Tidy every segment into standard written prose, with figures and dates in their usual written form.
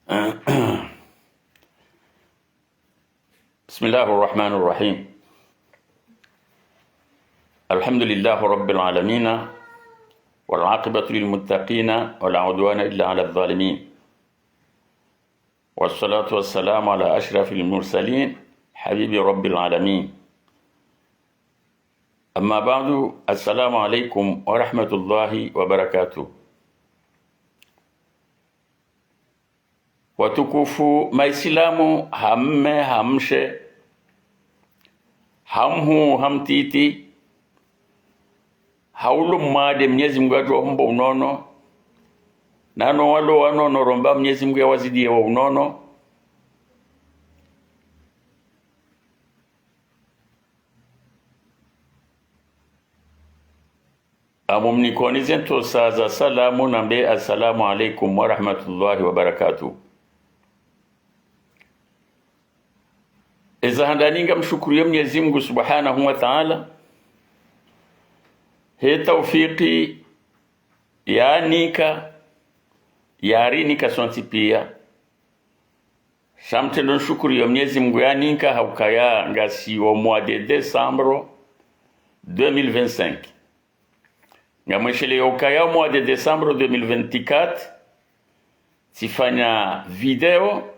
بسم الله الرحمن الرحيم. الحمد لله رب العالمين والعاقبة للمتقين ولا عدوان إلا على الظالمين، والصلاة والسلام على أشرف المرسلين حبيب رب العالمين. أما بعد، السلام عليكم ورحمة الله وبركاته. Watukufu Maislamu, hamme hamshe hamhu hamtiti haulu mwade Mwenyezi Mungu atu wahumba unono nano walo wanono romba Mwenyezi Mungu ya wazidi wa unono. Amumnikoni zento saza salamu nambe assalamu alaikum wa rahmatullahi wa barakatuh. Eza handaninga mshukuru Mwenyezi Mungu Subhanahu wa Ta'ala, he tawfiki yanika yarinika sonti pia shamte ndo shukuru ya Mwenyezi Mungu yanika haukaya ngasi wa mois de décembre 2025 ngamweshele yokaya mois de décembre 2024 tifanya video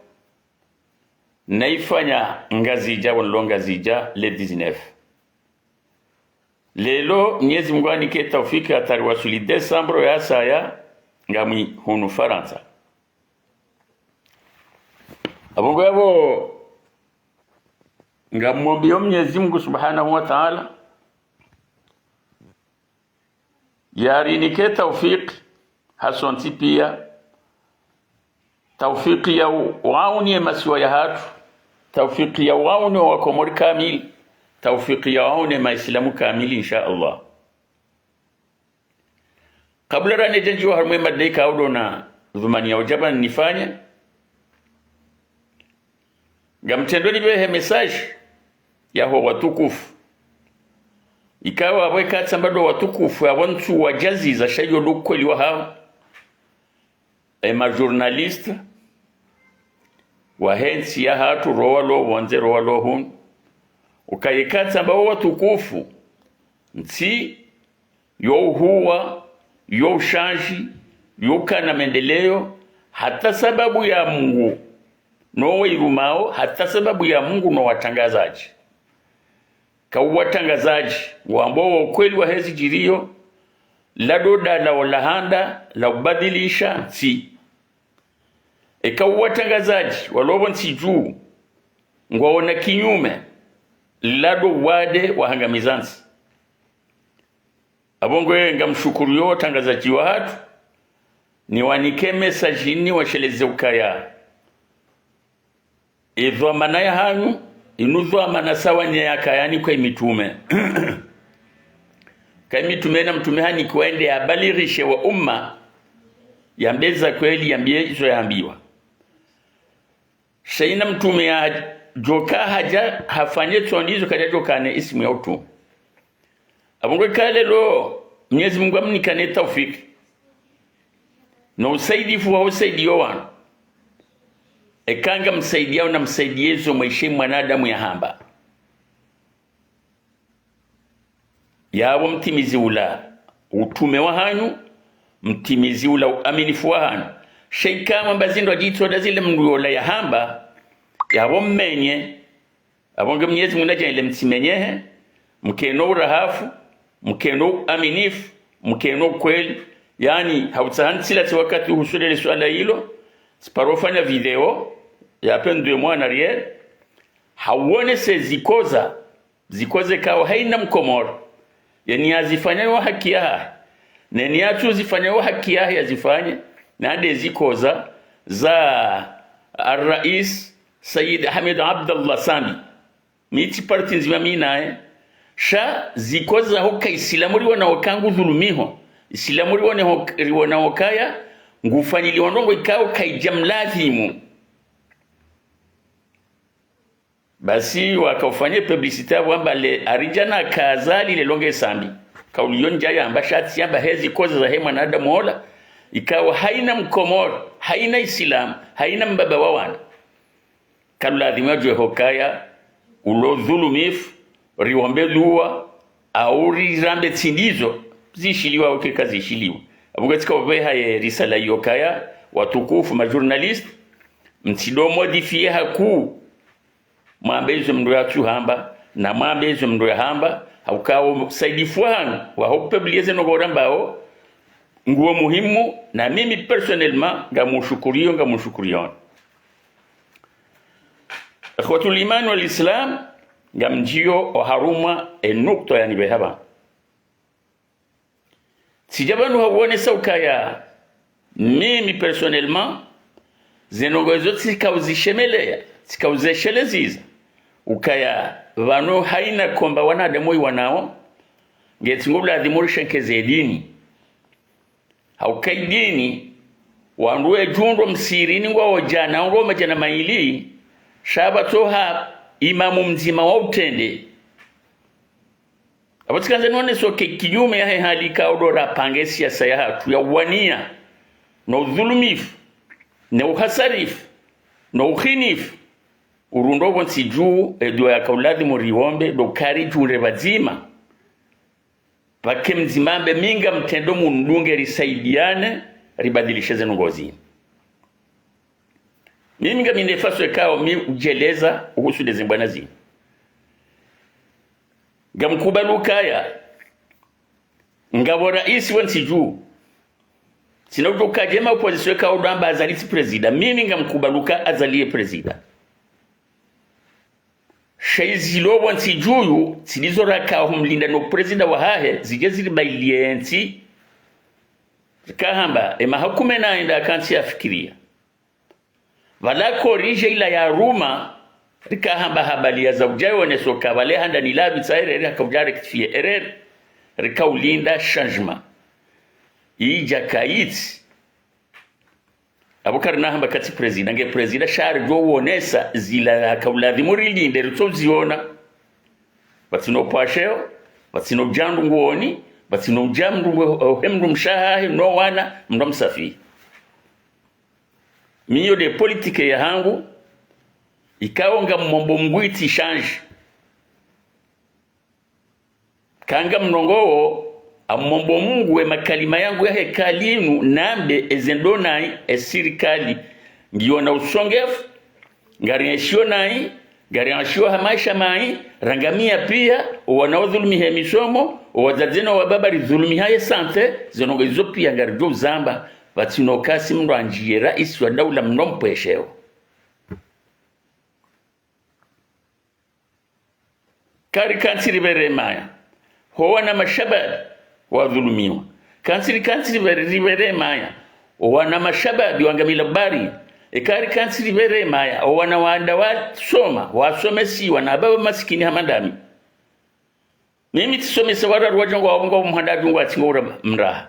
naifanya ngazija wonlo ngazija le 19 lelo Mwenyezi Mungu anike tawfiki atari wasuli Desembre ya saya ngamwi hunu Faransa. Abongo yabo ngamwombi Mwenyezi Mungu Subhanahu wa Ta'ala yari nike tawfiki hasonti pia tawfiki ya wauni masiwa ya hatu, tawfiki ya wauni wa komori kamili, tawfiki ya wauni maislamu kamili insha Allah. Kabla rane janji wa harumwe madlaika audo na dhumani ya ujaba nifanya gamtendo ni behe message ya ho watukufu ikawa waweka tsambado watukufu ya wantu wajazi za shayo lukweli wa hao ma journaliste wa hensi ya hatu rowalo wanze rowalo hun ukayekata ambao watukufu nti yo huwa yo shanji yo kana mendeleo hata sababu ya Mungu no irumao, hata sababu ya Mungu no watangazaji ka watangazaji ambao kweli wa hezi jirio la doda la walahanda la ubadilisha nti watangazaji walobo nti juu ngwaona kinyume lado wade wahangamizansi. Abongo ngamshukuru yo watangazaji wa hatu ni wanike message ni washeleze ukaya idhwa manaya hanyu inudhwa manasawa nyakayani kwa mitume kai mitume na mtume hani kuende abalirishe wa umma yambeza kweli yambie iso yaambiwa shaina mtume ya joka haja hafanye tondizo kaja jokane ismu ya utu. Abongo kale lo Mwenyezi Mungu amnikane tawfiki na usaidifu wa usaidio wana ekanga msaidia na msaidiezo mwishe mwanadamu ya hamba yawo mtimizi ula utume wa hanyu, mtimizi ula uaminifu wa hanyu sheikama mbazindo ajitoda zile mnduyola ya hamba yawo mmenye. Abonge Mwenyezi Mungu naja ile mtimenyehe mkeno urahafu, mkeno aminifu, mkeno kweli, yani hautahansila wakati husule swala hilo siparofanya video ya pendwe mwana riel hawone se zikoze kao haina mkomoro yani azifanya wa haki ya neni atu zifanya wa haki ya yazifanye na ade zikoza za Rais Sayyid Hamid Abdullah Sami miti parti nzima minae sha zikoza hoka Islamu liwa na wakangu dhulumiho Islamu liwa na wakaya ngufanyili wandongo ikao kaijamlazimu basi wakaufanye publicity wamba le arijana kazali le longe sambi kauliyon jaya ambashati yamba hezi koza za hema na adamu hola ikawa haina mkomoro, haina Islamu, haina mbaba wa wana kalladhima jwe hokaya ulo dhulumifu riwambe luwa au rirambe tsindizo zishiliwa ukeka zishiliwa abugatika obeha ye risala yokaya watukufu majurnalist mtido modifie haku mwambezo mndo ya tuhamba na mwambezo mndo ya hamba haukawo saidifu hanu wa hopublieze nogora mbao nguo muhimu na mimi personnellement ngamushukurion akhwatul iman wal islam ngamjio oharuma enukto yani behaba sijabanu hawone saukaya mimi personnellement zenongozo tikauzishemelea tikauzesheleziza ukaya vano haina komba wanadamu wanao ngetingubla adhimurisha nkeze dini haukaidini wanduwe jundo msirini ngwa ojana ngo majana maili shaba toha imamu mzima wa utende abatikanze none soke kinyume ya hali kaodora pange siasa ya hatu ya uwania na udhulumifu na uhasarifu na ukhinifu urundo bonsi juu edo ya kauladi muriwombe do kari jure bazima pake mzimambe minga mtendo mundunge risaidiane ribadilishe zenu ngozi mimi nga minefaso ekao mi ujeleza uhusu dezimbwana zini nga mkubalu kaya nga wora isi wansi juu sina utoka jema opozisyo ekao doamba azalisi prezida mimi nga mkubaluka azalie prezida shaizilo wansi juyu silizo raka humlinda no prezida wa hahe zije zili bailiensi kahamba ema hakume na inda akansi afikiria vala korije ila ya ruma rikahamba habali ya zawjayo wanesoka wale handa nilabi tsaire rika rectifier erreur rika ulinda changement ija kaiti abukar na hamba kati president nge president shari do wonesa zila kauladi murilinde ritoziona batino pasheo batino jandu ngoni batino jamdu hemdu mshaha no wana mndo msafi miyo de politike ya hangu ikaonga mmombo mgwiti change kanga mnongoo amombo mungu we makalima yangu ya hekalinu nambe ezendonai esirikali ngiona usongefu ngariashionai ngariashio hamaisha mai rangamia pia wanaodhulumi hemisomo wazadzena wababa rizulumi haye sante zenonga izo pia ngarijo zamba batino kasi mndo anjie rais wa daula mnompesheo kari kansiri bere maya howana mashabab wadhulumiwa kansiri bere maya wana mashabab wangamila bari ekari kansiri bere maya wana wanda wasoma wasomesi wana baba maskini hamandami mimi tisomesa wara rwajongo wabongo mhandadungu atingora mraha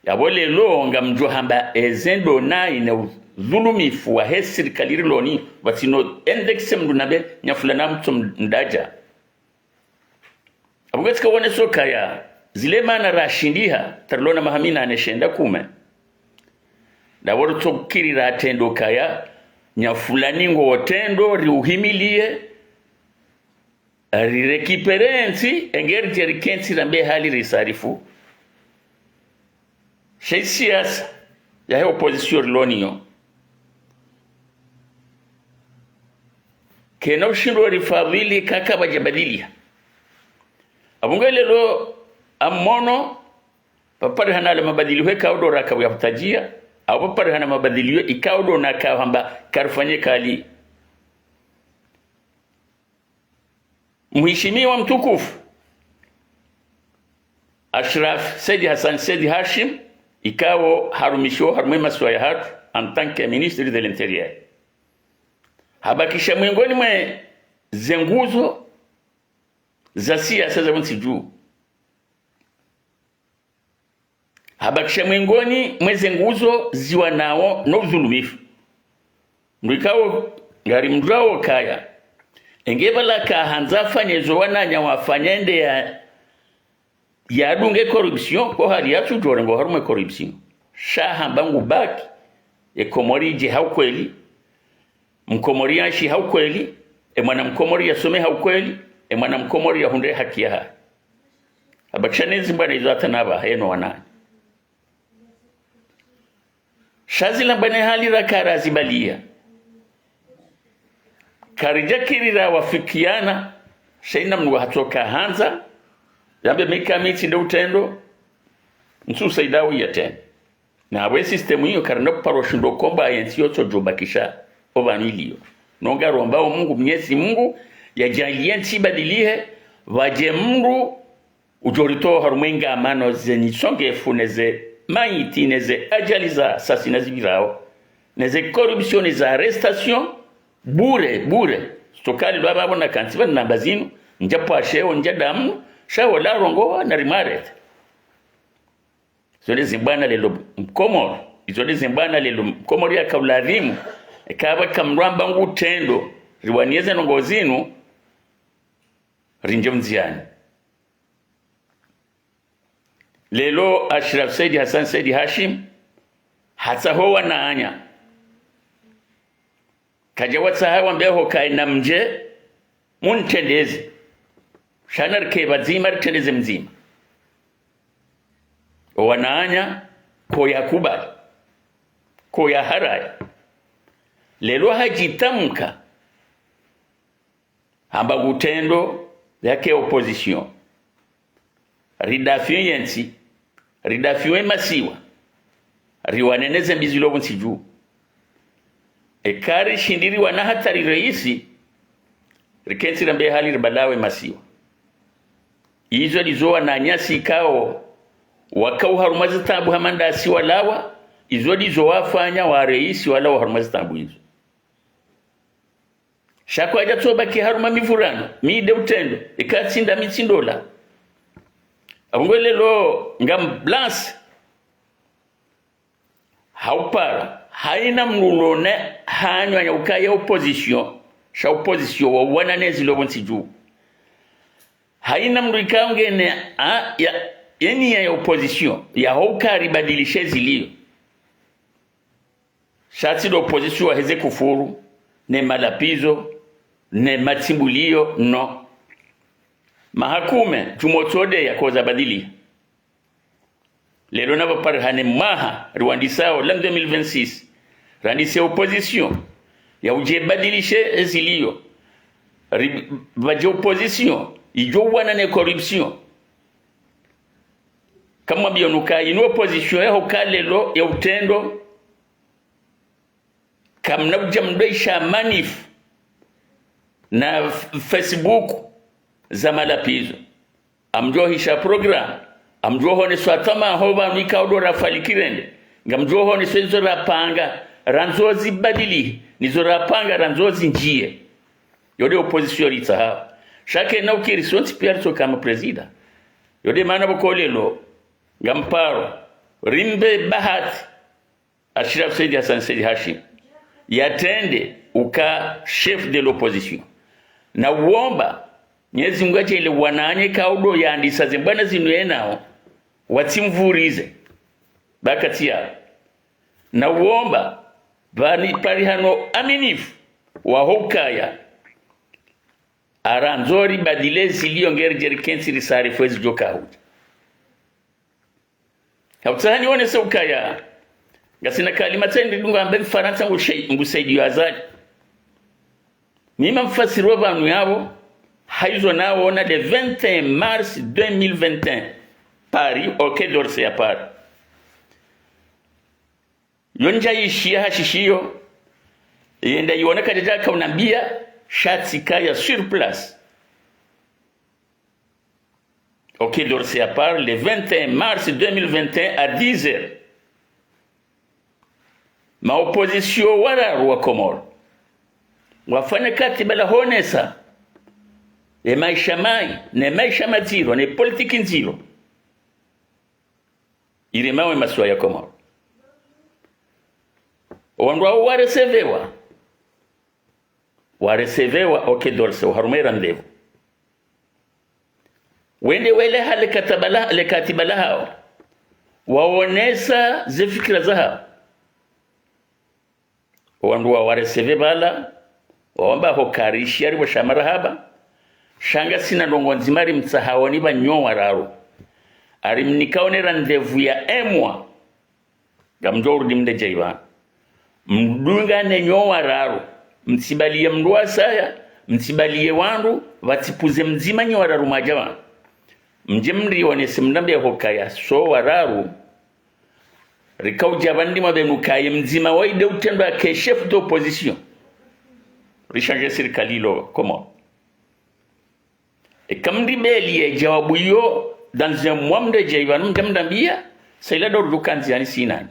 yabole lo ngamjo hamba ezendo nai na dhulumifu wa serikali loni batino index mdunabe nyafulana mtum ndaja abugatika wone soka ya zile mana rashindiha tarlona mahamina aneshenda kume da woro tokirira atendo kaya nyafulani ngo otendo riuhimilie rirekiperensi engeri jerikensi rambe hali risarifu siasa ya opposition lonio kena ushindo rifadhili kaka bajabadilia abungele lo amono papari hanala mabadilio kaudo raka ya kutajia au papari hana mabadilio ikaudo na kamba karfanye kali mheshimiwa mtukufu Ashraf Said Hassan Said Hashim ikawo harumisho harumema swaya hatu en tant que ministre de l'intérieur habakisha mwingoni mwe zenguzo za siasa za wansi juu habakisha mwingoni mwe zenguzo ziwa nao no dhulumifu ndikawo ngari mdrawo kaya engebala ka hanza fanyezo wananya wafanyende ya ya dunge corruption ko hali ya tujore ngo harume corruption shaha bangu baki Komori je haukweli mkomori ashi haukweli mwana mkomori asome haukweli mwana mkomori hunde haki ya abachanezi mbana izo atanaba heno wanani shazila mbane hali rakara zibalia karijakirira wafikiana shaina mnuwa hatoka hanza yambe mikamiti ndo utendo nsu saidawi ya tena na awe system hiyo karenda kuparo shindo komba yensi yoto jobakisha ovanilio nonga rombao Mungu mnyesi Mungu ya jalienti badilihe waje Mungu ujorito harumwenga amano zeni songe funeze maiti neze ajaliza sasina zibirao neze corruption za arrestation bure stokali lwa babo na kantiba na bazinu njapo asheo njadamu shawo la rongo na rimaret zole zimbana lelo mkomoro izole zimbana lelo mkomoro ya kauladhimu ekaba kamramba ngutendo riwanieze nongozinu rinje mziani lelo Ashraf Said Hassan Said Hashim hata hoa na anya kaja watsahawa mbeho kaina mje muntendezi shanar ke bazima tendeze mzima wanaanya ko yakubali ko ya haraya lelo hajitamka hamba gutendo yake opposition ridafio yensi ridafio masiwa riwaneneze mbizilo bunsiju ekari shindiri wana hatari reisi rikensi rambe hali ribalawe masiwa izo lizoa na nyasi kao wakau harumazi tabu hamanda asiwa lawa izo lizo wafanya wa reisi wala wa harumazi tabu izo shako aja toba ki haruma mivurano mide utendo ikatsinda mitsindola abungwele lo ngam blanche haupara haina mnulone hanywa ya ukaya opposition sha opposition wa wana nezi lo bontsiju haina mrikangene ya yeni ya opposition ya hokari badilishe zilio shati do opposition heze kufuru ne malapizo ne matimbulio no mahakume tumotode ya koza badili lelo na bapare hane maha rwandisao l'an 2026 randise opposition ya uje badilishe zilio vaje opposition ijo wana ne corruption kama bionuka ino opposition ya hokalelo ya utendo kamna ujamdesha manif na Facebook za malapizo amjohisha program amjoho ne swatama hoba nikaudo rafalikirende ngamjoho ne swenzo rapanga ranzozi badili nizo rapanga ranzozi njie yode opposition itaha shake na ukiri sonti pierto kama president yode mana bokolelo ngamparo rimbe bahati Ashraf Said Hassan Said Hashim yatende uka chef de l'opposition na uomba Nyezi Mungu ile wananye kaudo yandisa zimbana zinuye nao watimvurize bakatia na uomba bani pari hano aminifu wa hokaya aranzori badile zilio ngerjeri kensi risari fwezi joka huja hautahani wane se ukaya gasina kalimateni dunga ambe Faransa ngusaidiyo azali nima mfasirwa banu yabo haizo nao na le 21 mars 2021 Paris au Quai d'Orsay à Paris yonja yishia hashishiyo yenda yona kajaja kaunambia shati kaya sur place au Quai d'Orsay à Paris le 21 mars 2021 à 10h ma opposition wala roi Komoro wafanya katiba la honesa e maisha mai ne maisha matiro ne politiki nziro ile mawe maswa ya Komoro wandwa waresevewa oke dorse harumera ndevu wende wele hale katibala hao waonesa zifikira zao wandu wa wareseve bala wamba hokarishi ari washamara haba shanga sina ndongo nzimari mtsahawoni banyowa raro ari mnikaonera ndevu ya emwa gamjorudi mdeje iwa mdunga ne nyowa raro mtsibalie mndua saya mtsibalie wandu watipuze mzima nyowa raro majawa mjemri wanesi mnambe hokaya so wararu rikauja bandi mabenu kaye mzima waide utendo ya chef d'opposition rishange serikali lo comment et comme dibelie jawabu yo dans un mois de jaivan mdambia saila do lukanzi yani sinani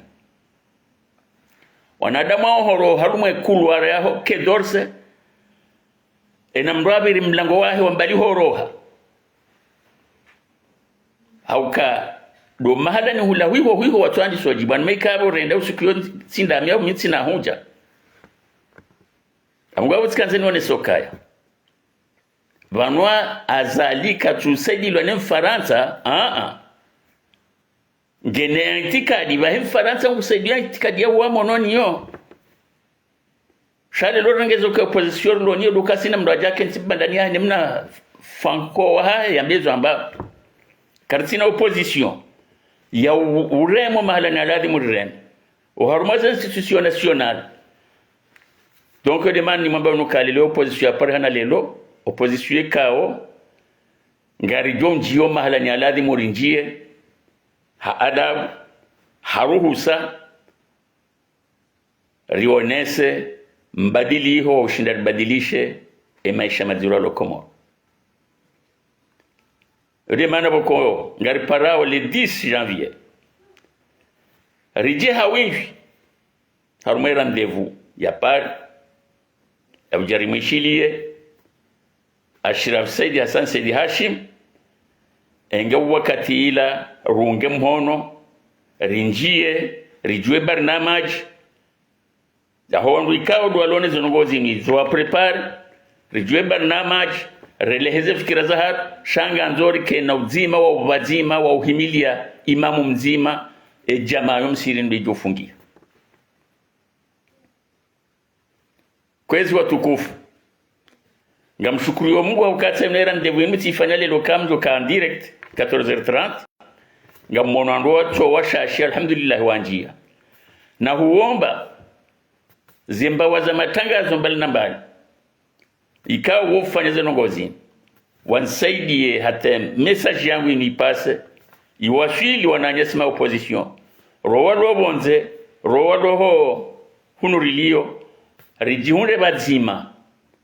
wanadama horo harumwe kulwara yaho kedorse enamrabiri mlango wahe wambali horoha hauka do mahala ni hula hiho watwandi sojiban meikabo renda usikiyo sinda amya mitsi na hoja amugabo tsikanze none sokaya vanwa azalika tusaidilwa ne Faransa ngene antikadi ba Faransa kusaidia antikadi ya wa mononi yo shale lorengezo ka opposition lo ni dukasina mndo ajake ntibandani ya mna fanko wa ya mbezo amba kartina opposition ya uremo mahala na ladhi murrem uharumaza institution nationale donc demande ni mamba unukali le opposition apare hana lelo opposition kao ngari jonjio mahala ni ladhi murinjie haadab haruhusa rionese mbadili ho ushinda badilishe maisha mazuri lokomo demande boko ngari parao le 10 janvier rije hawinji harumwe rendez-vous ya par ya ujarimwishilie Ashraf Said Hassan Said Hashim enge wakati ila runge mhono rinjie rijue barnamaj ya hondu ikao dualone zongozi ni zoa prepare rijue barnamaj releheze fikira za hatu shanga nzori kena uzima wa ubazima wa uhimilia imamu mzima jamaa yomsiri ndijo fungia kwezi watukufu ngamshukuru Mungu wakati mnera ndevu imiti ifanya lelo kamjo ka direct 14h30 ngamono ando wacho washashi alhamdulillah wanjia na huomba zimbawa za matangazo mbali na mbali ikawa wofanya zenongozi wansaidie hata message yangu inipase iwafili wananyesima opposition rowa bonze rowa ho hunurilio rijihunde bazima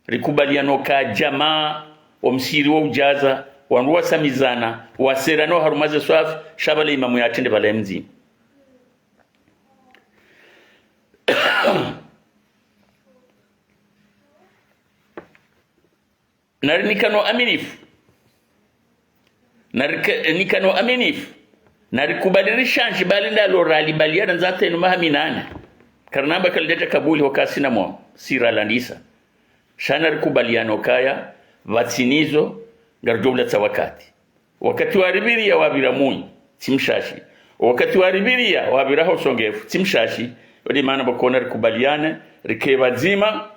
rikubaliano ka jamaa omsiri wo ujaza wandu wasamizana waserano harumaze swafi shabale imamu yatende bale mzima nikano aminif narikubadilisha nshi bali ndalo rali baliana zate no mahaminana karnamba kalideta kabuli wakasina mo sira landisa shana rikubaliano kaya vatsinizo ngarjobla tsa wakati waribiria wabira munyi timshashi wakati waribiria wabira hosongefu timshashi odi mana bakona rikubaliane rikeba zima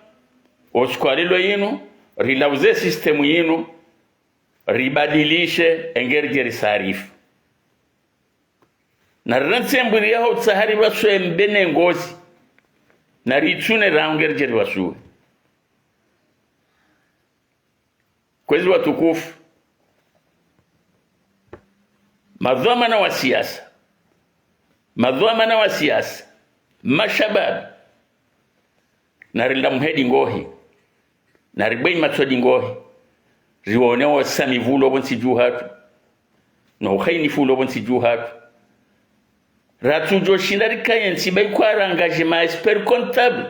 oskwalilo yinu rilauze systemu yinu ribadilishe engergeri sarifu na rantemburi yaho tsahari baswe mbene ngozi na ritune raungergeri baswe kwezi watukufu madhamana wa siasa mashabab narinda mhedi ngohi naribei matsodi ngohi riwone wa sami vulo bonsi juhatu no khayni fulo bonsi juhatu ratu jo shindari kayensi bai kwa engagement expert comptable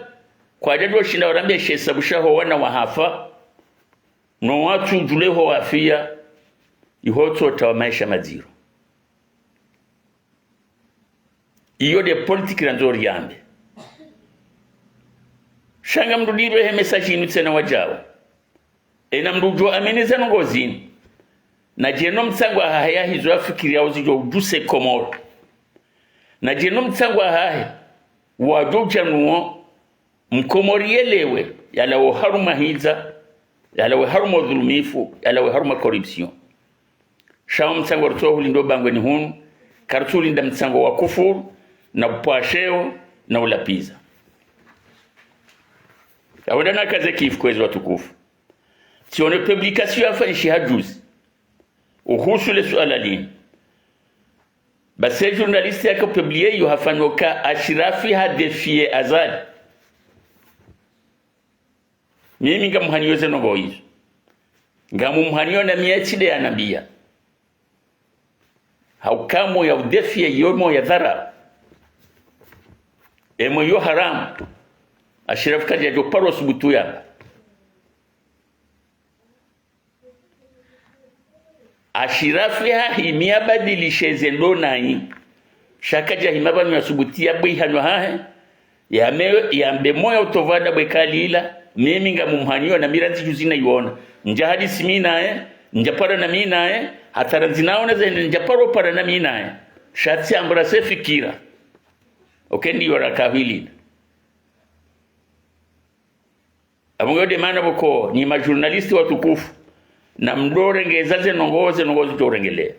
kwa jado shinda orambia shesa bushaho wana wahafa no watu juleho wafia ihoto ta maisha maziro iyo de politique nzori yambe shanga mdudibe he message inu tsena wajao ena mdujo ameneza ngozini na jeno mtsango haya hizo afikiria uzijo ujuse Komoro na jeno mtsango haya wajoja nuo mkomori yelewe yala wo haruma hiza yala wo haruma dhulumifu yala wo haruma corruption shawo mtsango rto lindo bangwe ni hunu kartuli nda mtsango wa kufuru na upasheo na ulapiza awendana kaze kifu kwezi watukufu sione publication afanyishi hajuzi uhusu le suala lini basi journaliste yake publier yo hafanyoka Ashirafi hadefie Azali mimi ngamuhaniyoze no boyizo ngamuhaniyo na miachide ya nabia haukamo ya udefie yomo ya dhara emo yo haram Ashirafi kaja jo paro subutu ya Ashirafi himia badilishe zendo nai shakaja himaba nyasubutia bwi hanyo hahe yambe moya utovada bwekalila mimi ngamumhaniyo na miranzi juzina yuona njahadi simi nae njapara na mimi nae hataranzi naona zende njaparo para na mimi nae shatsi ambrase fikira okendi yorakahili abungode mana boko ni majournalisti watukufu na mdore ngezaze nongoze torengele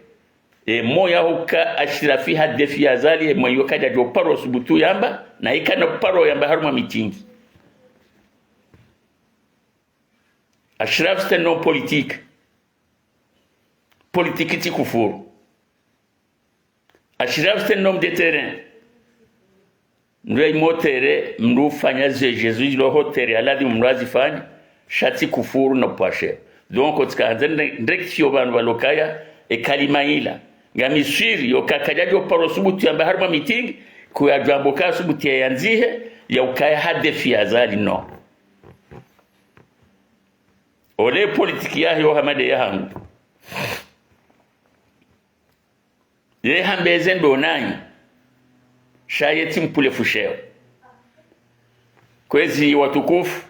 moya huka Ashirafi hadefi Azali moyo kaja jo paro subutu yamba na ikana paro yamba haruma mitingi Ashirafi c'est non politique ti kufuru Ashirafi c'est nom de terrain ndwe motere mrufanya Jesus lo hotere aladi mrazi fanya shati kufuru na pashe donc otikaanza ndrekisio bantu balokaya ekalimaila ngamisiri yokakajajo paro subutu yamba haruma mitingi kuyajamboka subutu yanzihe ya ukaya hadefi Azali no ole politiki yaho hamade yahangu ye hambeze ndonanyi shayeti mpule fusheo kwezi watukufu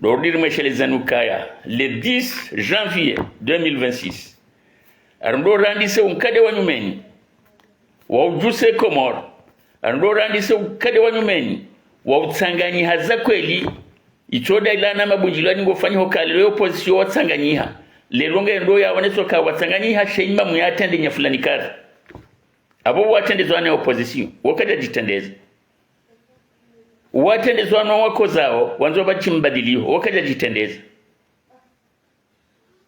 l'ordre meshelezanukaya le 10 janvier 2026 arndo randise unkade wanyumeni wa ujuse Komoro arndo randise unkade wanyumeni wa utsanganyi haza kweli ichoda ilana mabunjilani ngofanya hokalele opposition watsanganyiha lelo ngendo yaboneso ka watsanganyiha sheimba muyatende nyafulani kazi abo watendezwa na opposition wakaja jitendeza watendezwa na wako zao wanzo bachimbadilio wakaja jitendeza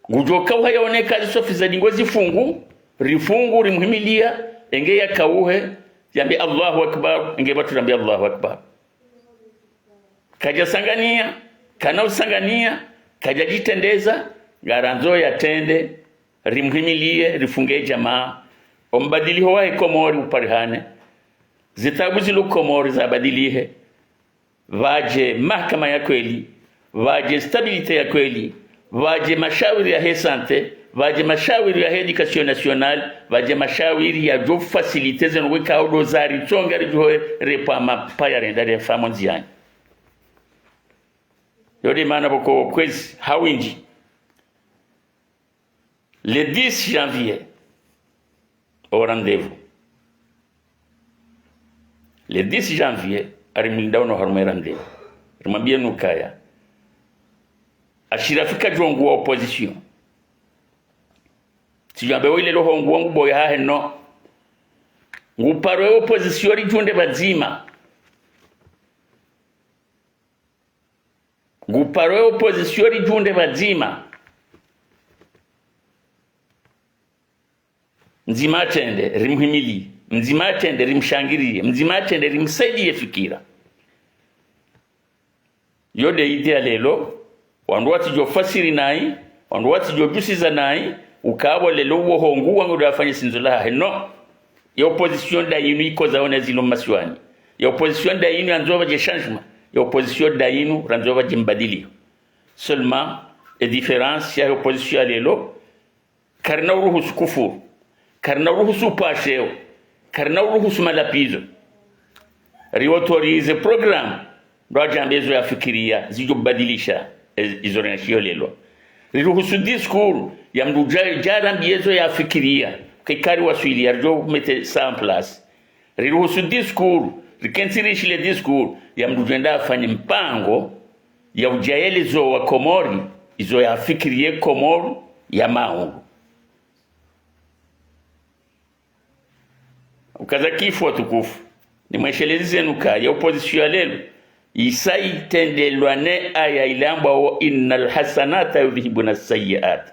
gujoka uhayaoneka zisofiza dingozi fungu rifungu rimuhimilia enge yakauhe jambi Allahu akbar enge baturambi Allahu akbar kaja sangania kana usangania kaja jitendeza garanzo yatende rimuhimilie rifunge jamaa ombadiliho wa Komori uparihane zitabu zilu Komori zabadilihe vaje mahakama ya kweli vaje stabilite ya kweli vaje mashawiri ya sante vaje mashawiri ya education nationale vaje mashawiri ya job facilities en weka odo zari tsongari joe repa mapaya renda de famonziani yodi mana boko kwezi hawinji le 10 janvier au rendez-vous le 10 janvier ariminda ono harume rendez-vous rimambia nukaya Ashirafika jongu wa opposition sijambe wile loho nguwangu boya hahe no nguparo opposition rijunde bazima nguparo opposition rijunde bazima mzima tende rimhimili mzima tende rimshangirie mzima tende rimsaidie fikira yode idea lelo wandu wati jo fasiri nai wandu wati jo jusiza nai ukabo lelo wo hongu wangu dafanya sinzula heno ya opposition da yinu iko zaona zilo maswani ya opposition da yinu anzoba je changement ya opposition da yinu ranzoba je mbadili seulement et différence ya opposition lelo karna ruhusu kufuru karna ruhusu pasheo karna ruhusu malapizo riautorize program ndo jambezo ya fikiria zijo badilisha izo renashio lelo riruhusu discours ya mdu jara mbiezo ya fikiria kikari waswili arjo mete en place riruhusu discours rikensirishi le discours ya mdu jenda afanye mpango ya ujaelezo wa Komori izo ya fikirie Komori ya maungu ukaza kifo tukufu ni mweshelezi nuka ya opposition ya lelo isai tendelwane aya ilamba wa innal hasanata yudhibuna sayyiat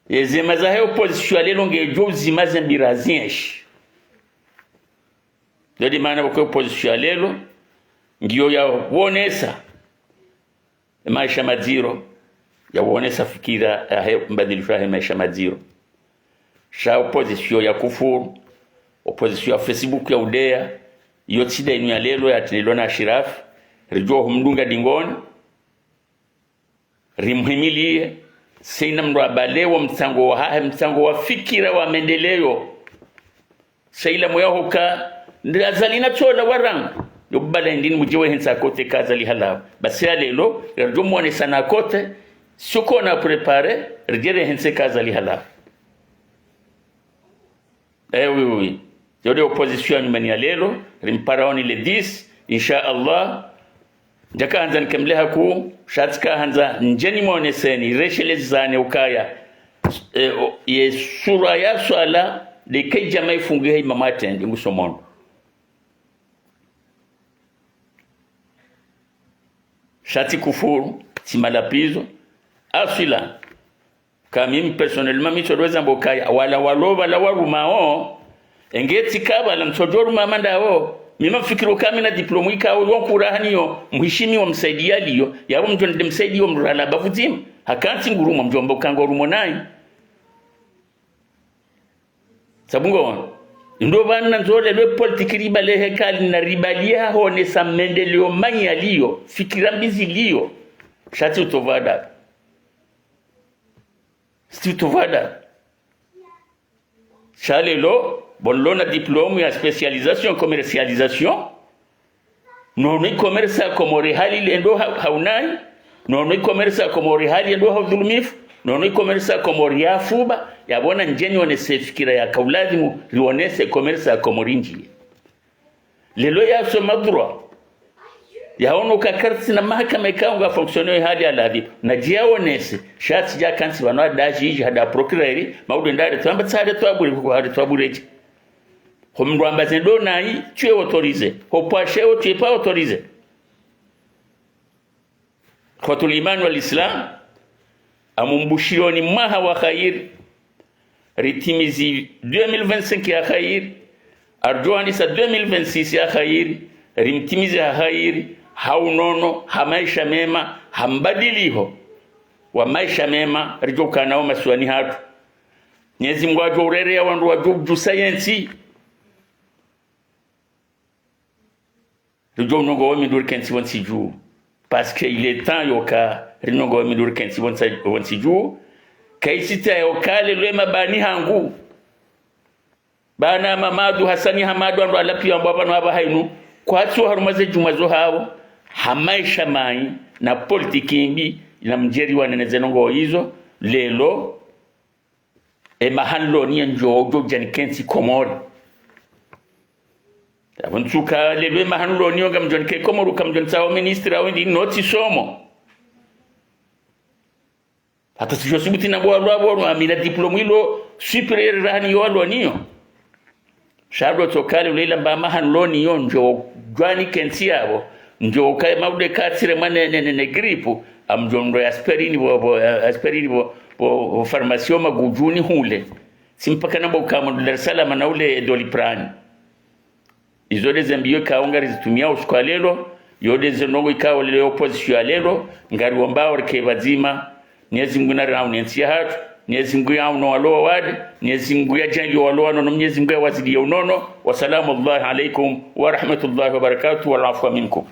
yezema za he opposition ya lelo ngejo zimaze mbirazinshi ndio maana kwa opposition ya lelo ngiyo ya wonesa maisha maziro ya wonesa fikira ya mbadilisho ya maisha maziro sha opposition ya kufuru opposition ya Facebook ya udea yotsida inu ya lelo ya tinelo na Shiraf rijo humdunga dingoni rimhimilie sina mndu abalewa mtango wa fikira wa mendeleo saila moya hoka ndazalina chola warang yobala ndini mujiwe hensa kote kazali halaw basi ya lelo rijo mwone sana kote suko na prepare rijere hense kazali halaw oui. Yode opposition nyumani ya lelo rimparaoni le 10 insha Allah jaka hanza nkemleha ku shatka hanza njeni moneseni reshelezi zane ukaya ye sura ya swala de kai jamai fungue mama tendi ngusomondo shati kufuru simalapizo asila kamim personnellement mi chodweza mbokaya wala waloba la warumao engeti kaba la msojoru mamanda wao mima fikiru kama na diplomu ikawo yokurahaniyo muhishimi wa msaidia liyo yabo mtu ndemsaidia mrala bavuzima hakanti nguruma mjomba ukanga rumonai sabungo ndo bana nzole le politiki riba le hekali na ribalia hone sa mendeleo manya liyo fikira mbizi liyo shati utovada sti utovada chalelo bolona diplôme ya spécialisation commercialisation non commerce komori hali lendo haunai non commerce komori hali lendo haudhulumifu non commerce komori afuba yabona njeni one sefikira ya kaulazimu lionese commerce komori njie lelo ya so madro yaono kakarti na mahakama ikaunga fonctionner hali aladi na jiaonese shati ja kansi banwa daji hada procureur maudo ndare twamba tsade twabure ko hada twabureje Comme l'ambassadeur naï, tu es autorisé. Au poiché, tu n'es pas autorisé. Quand l'imam wa l'islam, à mon bouchioni maha wa khair, ritimizi 2025 ya khair, arjoani sa 2026 ya khair, ritimizi ya khair, haunono, hamaisha mema, hambadiliho, wa maisha mema, rijoka nao maswani hatu. Nyezi mwajo urere ya wandu wajubu sayensi, Rijo nongo wami dur kensi wansi juu. Parce qu'il est temps yoka rinongo wami dur kensi wansi juu. Kaisita yoka lelwe mabani hangu. Bana Mamadu Hasani Hamadu andu alapi ambapa no haba hainu. Kwa hatu harumaze jumazo hao. Hamaisha mai na politiki imbi na mjeri waneneze nongo hizo. Lelo mahanlo ni njojo jani kensi Komori. Abuntuka lelwe mahanulo niyo gamjon ke Komoru kamjon sawo ministre awendi noti somo hata sijosubuti na bwalo amina diploma ilo superior rani yo niyo shado tokale ulela ba mahanulo niyo njo gwani kensi abo njo kai maude katire manene gripu amjondo aspirini bo farmasio magujuni hule simpaka nabo kama Dar es Salaam na ule Doliprani izode zembiyo kaunga rizitumia ushukwa lelo yode zenongo ikawa lele opposition ya lelo ngari wambao rike bazima nyezi mguna rauni ensi ya hatu nyezi mgu ya uno waloa wade nyezi mgu ya jangi waloa nono nyezi mgu ya wazidi ya unono wasalamu Allah alaikum wa rahmatullahi wa barakatuh wa alafwa minkum.